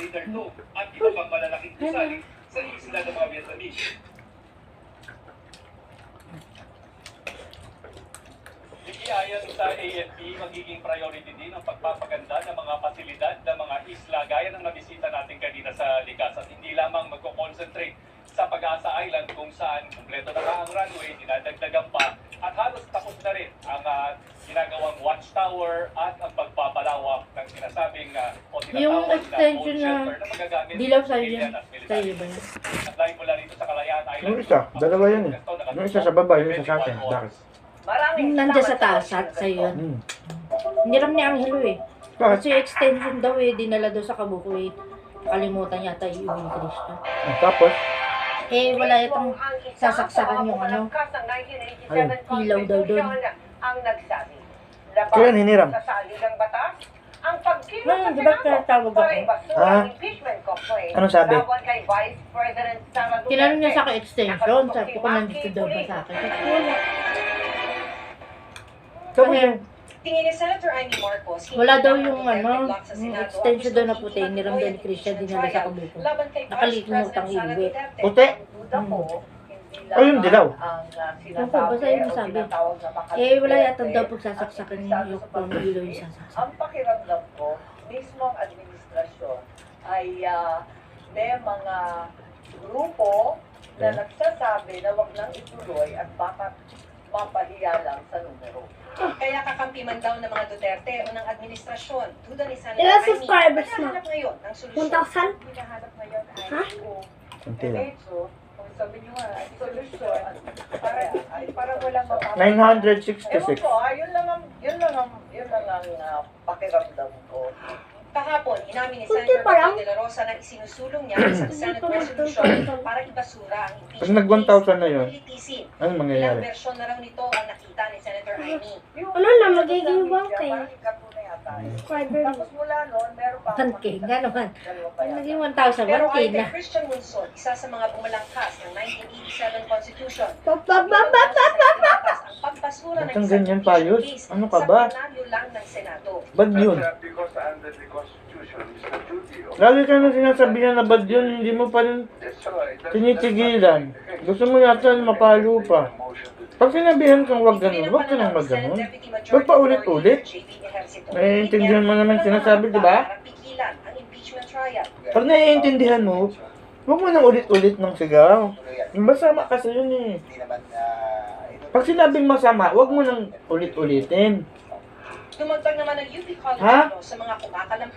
Submariner 2 at iba pang malalaking gusali sa isla ng mga Vietnamese. Ayon sa AFP, magiging priority din ang pagpapaganda ng mga pasilidad ng mga isla gaya ng nabisita natin kanina sa Likas at hindi lamang magko-concentrate sa Pag-asa Island kung saan kumpleto na ang runway, dinadagdagan pa at halos tapos na rin ang ginagawang watchtower at ang pagpapalawak ng sinasabing o yung tinatawag extension na na shelter na magagamit dilaw ng sa'yo civilian yan. at military. Sa'yo ba yan? At dahil mula rito sa Kalayaan Island, Yung isa, dalawa yan eh. Yung isa sa baba, yung isa sa akin. Bakit? Yung nandiyan sa taas at sa'yo yan. Hiniram ni Angelo eh. Bakit? Kasi extension daw eh, dinala daw sa Kabukoy. Kalimutan yata yung ni Cristo. Tapos, Eh, wala itong sasaksakan yung ano. Ilaw daw doon. Ang nagsabi. kailan hiniram? Sa saligang batas, ang pagkilos Ngayon, di ba tawag ako? Ah? impeachment complaint. Anong sabi? Laban kay Vice President Sara Duterte. Tinanong niya sa akin extension. Sabi ko nandito daw ba sa akin. Sabi ko, wala. Sabi Kaya, Tingin ni Senator Amy Marcos, hindi wala daw lamang yung Duterte ano, block sa yung Senado extension ang daw na gustong puti, niram daw ni Christian, dinala sa Kabukoy. laban kay Vice Nakalimutang President Sara iuwi. Duterte. Puti? Duda ko, hindi Oh, yung dilaw. ang Yung po, basta yun ang sabi. Eh, wala yata daw pagsasaksakan yung pamilo yung sasaksak. Ang pakiramdam ko, mismo ang administrasyon ay may mga grupo na nagsasabi na wag nang ituloy at baka mapahiya lang sa numero. Kaya kakampi man daw ng mga Duterte o ng administrasyon, duda ni Senator Ilan Amy. subscribers na? Hinahanap ngayon ng solusyon. 1,000? Hinahanap ngayon ay Ha? Kunti lang. diretso, kung sabi nyo nga, ay solusyon, para walang mapapagod. 966. Ewan ko, yun lang ang pakiramdam ko. Kahapon, inamin ni Kunti Senator pa lang. Bato de la Rosa na isinusulong niya ang isang Senate resolution para ibasura ang Pag impeachment nag-1,000 na yun, politisin. anong Ilang mangyayari? versyon na raw nito ang nakita ni Senator Amy. Ano na, magiging 1K. Parang ikapo na yata. Subscriber. Tapos mula noon, meron pa 1K nga naman. dalawa pa yata. Naging 1,000, Pero 1K ayon na. kay Christian Munson, isa sa mga bumalangkas ng 1987 Constitution, ang pagbasura ng Ba't ang isang ganyan pa, Yus? case Ano ka ba? sa plenaryo lang ng Senado. Bad yun. Because under the Constitution is the duty of... Lagi ka na sinasabihan na bad yun, hindi mo pa rin That's right. tinitigilan. Gusto mo yata mapalo pa. Pag sinabihan kang wag ganun, wag ka nang mag ganun. Wag pa ulit-ulit. Naiintindihan mo naman sinasabi, di ba? Pag naiintindihan mo, wag mo nang ulit-ulit ng sigaw. Masama kasi yun eh. Pag sinabing masama, wag mo nang ulit-ulitin. Tumagtag naman ng UP Ha? Colorado sa mga kumakalampas